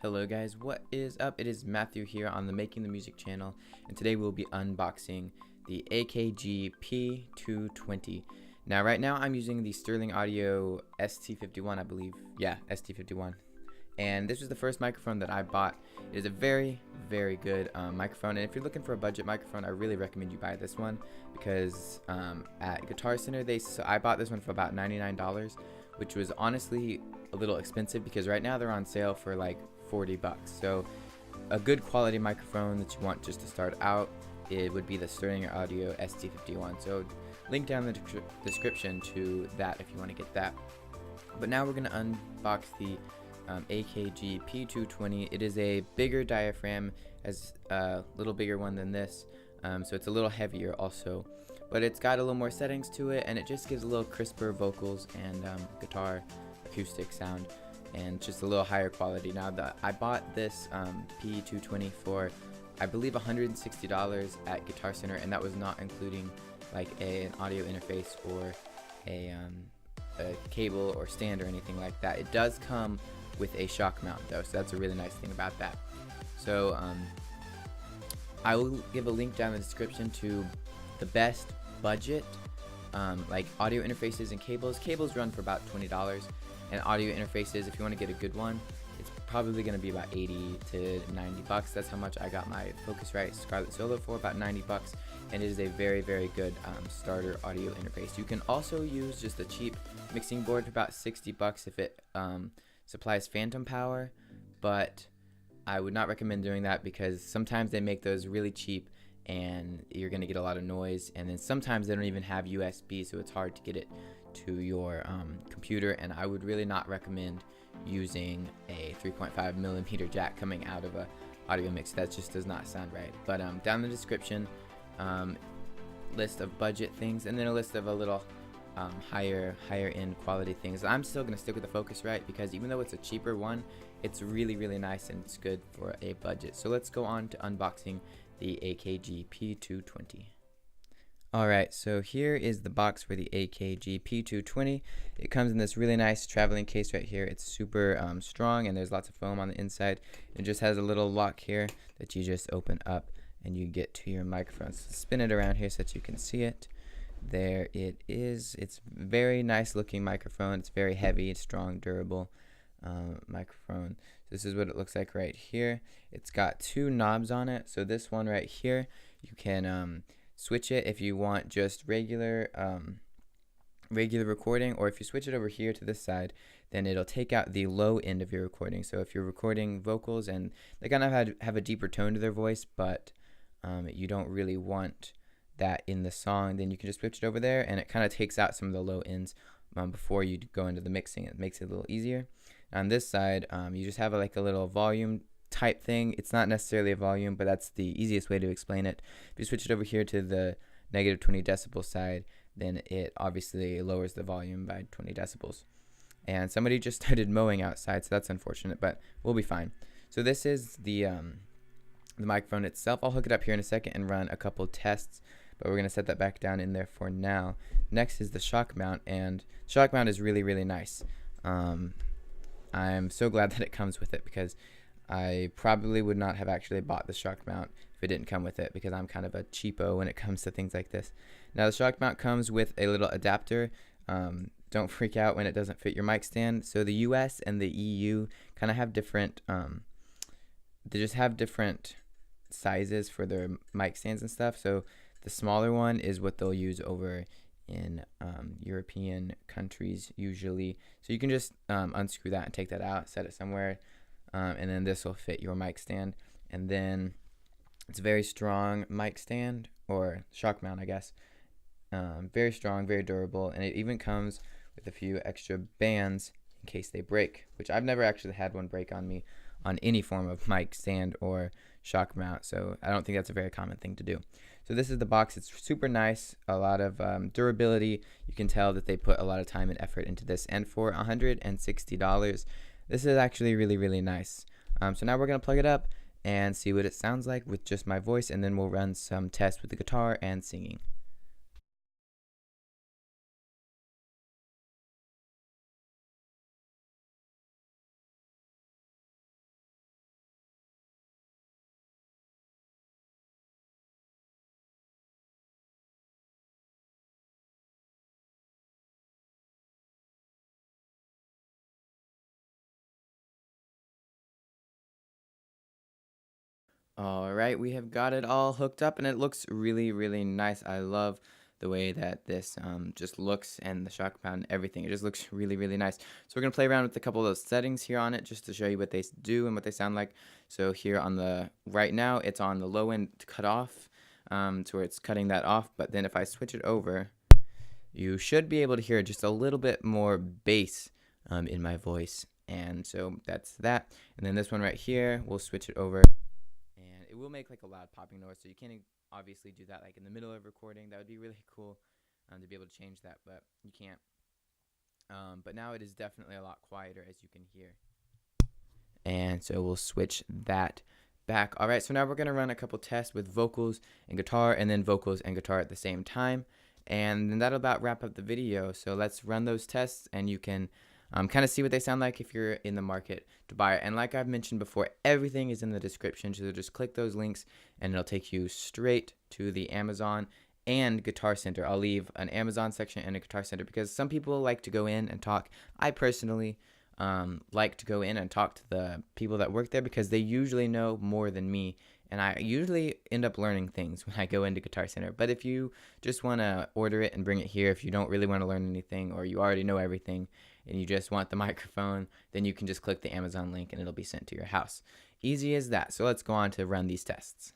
Hello guys, what is up? It is Matthew here on the Making the Music channel, and today we'll be unboxing the AKG P220. Now right now I'm using the Sterling Audio ST51, I believe. Yeah, ST51. And this was the first microphone that I bought. It is a very good microphone, and if you're looking for a budget microphone, I really recommend you buy this one because at Guitar Center I bought this one for about $99, which was honestly a little expensive because right now they're on sale for like 40 bucks. So a good quality microphone that you want just to start out, it would be the Sterling Audio ST51. So link down in the description to that if you want to get that. But now we're going to unbox the AKG P220. It is a bigger diaphragm, as a little bigger one than this, so it's a little heavier also, but it's got a little more settings to it, and it just gives a little crisper vocals and guitar acoustic sound, and just a little higher quality. Now I bought this P220 for I believe $160 at Guitar Center, and that was not including like an audio interface or a cable or stand or anything like that. It does come with a shock mount though, so that's a really nice thing about that. So I will give a link down in the description to the best budget like audio interfaces and cables. Cables run for about $20, and audio interfaces, if you want to get a good one, it's probably going to be about 80 to 90 bucks. That's how much I got my Focusrite Scarlett Solo for, about 90 bucks, and it is a very good starter audio interface. You can also use just a cheap mixing board for about 60 bucks if it supplies phantom power, but I would not recommend doing that because sometimes they make those really cheap and you're going to get a lot of noise, and then sometimes they don't even have USB, so it's hard to get it to your computer, and I would really not recommend using a 3.5 millimeter jack coming out of a audio mix. That just does not sound right. But down in the description, list of budget things, and then a list of a little higher end quality things. I'm still gonna stick with the Focusrite because even though it's a cheaper one, it's really nice and it's good for a budget. So let's go on to unboxing the AKG P220. Alright, so here is the box for the AKG P220. It comes in this really nice traveling case right here. It's super strong, and there's lots of foam on the inside. It just has a little lock here that you just open up and you get to your microphone. So spin it around here so that you can see it. There it is. It's very nice looking microphone. It's very heavy, it's strong, durable microphone. This is what it looks like right here. It's got two knobs on it. So this one right here, you can switch it if you want just regular recording, or if you switch it over here to this side, then it'll take out the low end of your recording. So if you're recording vocals and they kind of have a deeper tone to their voice, but you don't really want that in the song, then you can just switch it over there, and it kind of takes out some of the low ends before you go into the mixing. It makes it a little easier. On this side, you just have like a little volume type thing. It's not necessarily a volume, but that's the easiest way to explain it. If you switch it over here to the negative 20 decibel side, then it obviously lowers the volume by 20 decibels. And somebody just started mowing outside, so that's unfortunate, but we'll be fine. So this is the microphone itself. I'll hook it up here in a second and run a couple tests, but we're going to set that back down in there for now. Next is the shock mount, and shock mount is really nice. I'm so glad that it comes with it because I probably would not have actually bought the shock mount if it didn't come with it, because I'm kind of a cheapo when it comes to things like this. Now the shock mount comes with a little adapter. Don't freak out when it doesn't fit your mic stand. So the US and the EU kind of have different, they just have different sizes for their mic stands and stuff. So the smaller one is what they'll use over in European countries usually. So you can just unscrew that and take that out, set it somewhere, and then this will fit your mic stand. And then it's a very strong mic stand, or shock mount I guess. Very strong, very durable, and it even comes with a few extra bands in case they break, which I've never actually had one break on me on any form of mic stand or shock mount, so I don't think that's a very common thing to do. So this is the box. It's super nice, a lot of durability. You can tell that they put a lot of time and effort into this, and for $160, this is actually really nice. So now we're going to plug it up and see what it sounds like with just my voice, and then we'll run some tests with the guitar and singing. All right, we have got it all hooked up and it looks really, really nice. I love the way that this just looks, and the shock mount and everything. It just looks really, really nice. So we're going to play around with a couple of those settings here on it just to show you what they do and what they sound like. So here on the right now, it's on the low end cut off, to where it's cutting that off. But then if I switch it over, you should be able to hear just a little bit more bass in my voice. And so that's that. And then this one right here, we'll switch it over. And it will make like a loud popping noise, so you can't obviously do that like in the middle of recording. That would be really cool to be able to change that, but you can't. But now it is definitely a lot quieter, as you can hear. And so we'll switch that back. All right, so now we're going to run a couple tests with vocals and guitar, and then vocals and guitar at the same time. And then that'll about wrap up the video. So let's run those tests, and you can kind of see what they sound like if you're in the market to buy it. And like I've mentioned before, everything is in the description, so just click those links and it'll take you straight to the Amazon and Guitar Center. I'll leave an Amazon section and a Guitar Center because some people like to go in and talk. I personally like to go in and talk to the people that work there because they usually know more than me, and I usually end up learning things when I go into Guitar Center. But if you just want to order it and bring it here, if you don't really want to learn anything, or you already know everything and you just want the microphone, then you can just click the Amazon link and it'll be sent to your house. Easy as that. So let's go on to run these tests.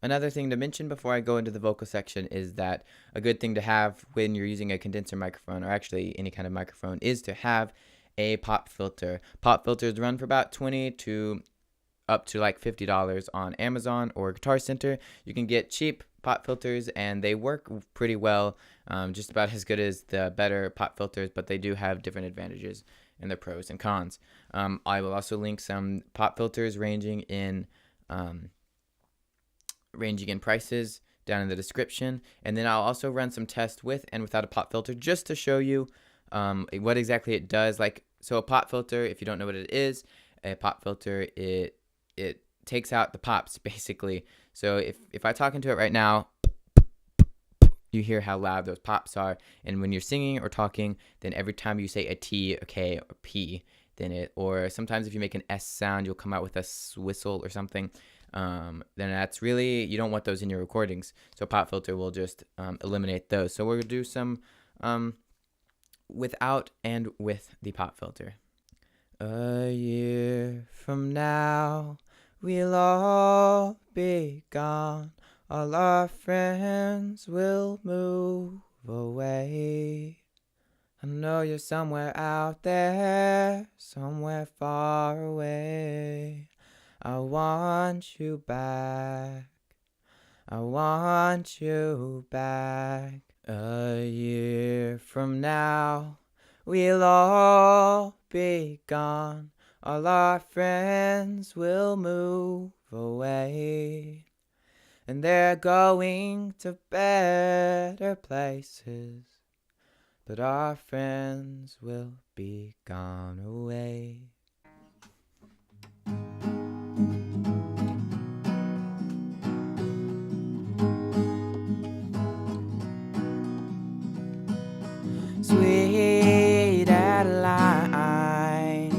Another thing to mention before I go into the vocal section is that a good thing to have when you're using a condenser microphone, or actually any kind of microphone, is to have a pop filter. Pop filters run for about $20 to up to like $50 on Amazon or Guitar Center. You can get cheap pop filters and they work pretty well, just about as good as the better pop filters, but they do have different advantages and their pros and cons. I will also link some pop filters ranging in prices down in the description, and then I'll also run some tests with and without a pop filter just to show you what exactly it does. Like, so a pop filter, if you don't know what it is, a pop filter, it takes out the pops basically. So if I talk into it right now, you hear how loud those pops are, and when you're singing or talking, then every time you say a T, a K, or P, then or sometimes if you make an S sound, you'll come out with a whistle or something. Then that's really, you don't want those in your recordings. So pop filter will just eliminate those. So we're gonna do some without and with the pop filter. A year from now, we'll all be gone. All our friends will move away. I know you're somewhere out there, somewhere far away. I want you back. I want you back. A year from now, we'll all be gone. All our friends will move away. And they're going to better places. But our friends will be gone away. Sweet Adeline,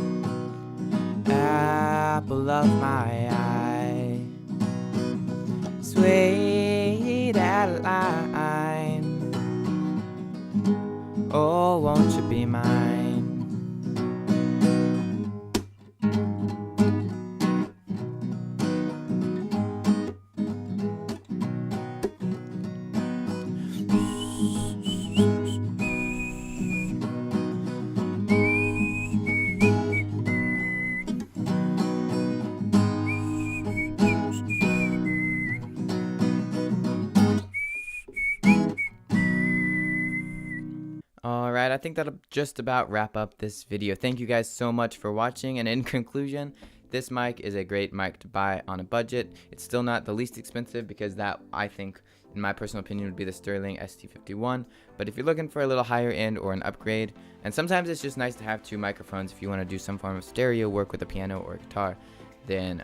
apple of my eye. Sweet Adeline, oh, won't you be mine? Alright, I think that'll just about wrap up this video. Thank you guys so much for watching, and in conclusion, this mic is a great mic to buy on a budget. It's still not the least expensive, because that, I think, in my personal opinion, would be the Sterling ST51. But if you're looking for a little higher end or an upgrade, and sometimes it's just nice to have two microphones if you want to do some form of stereo work with a piano or a guitar, then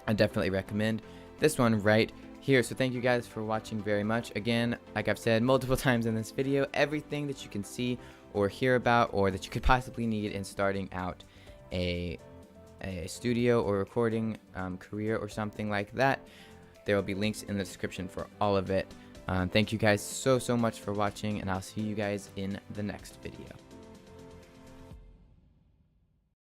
I definitely recommend this one right here. So thank you guys for watching very much. Again, like I've said multiple times in this video, everything that you can see or hear about, or that you could possibly need in starting out a studio or recording career or something like that, there will be links in the description for all of it. Thank you guys so much for watching, and I'll see you guys in the next video.